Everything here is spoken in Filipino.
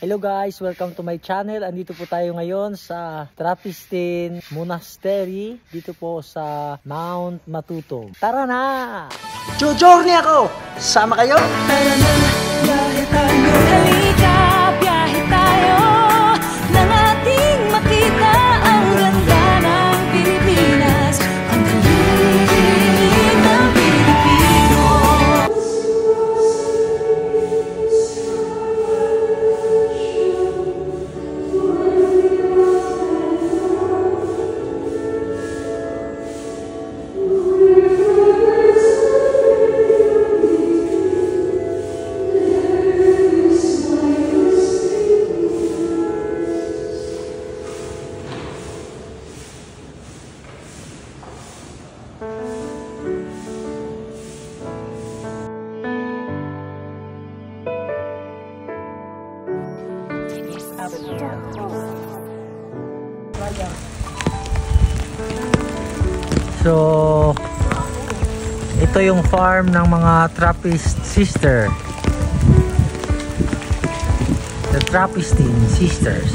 Hello guys, welcome to my channel. Andito po tayo ngayon sa Trappistine Monastery dito po sa Mount Matutog. Tara na! Journey ako! Sama kayo? Tara na, biyahe tayo. Halika, biyahe tayo. Nang ating makita ang ganda ng Pilipinas. Ang galing ng Pilipino. So, ito yung farm ng mga Trappist sister. The Trappistine Sisters.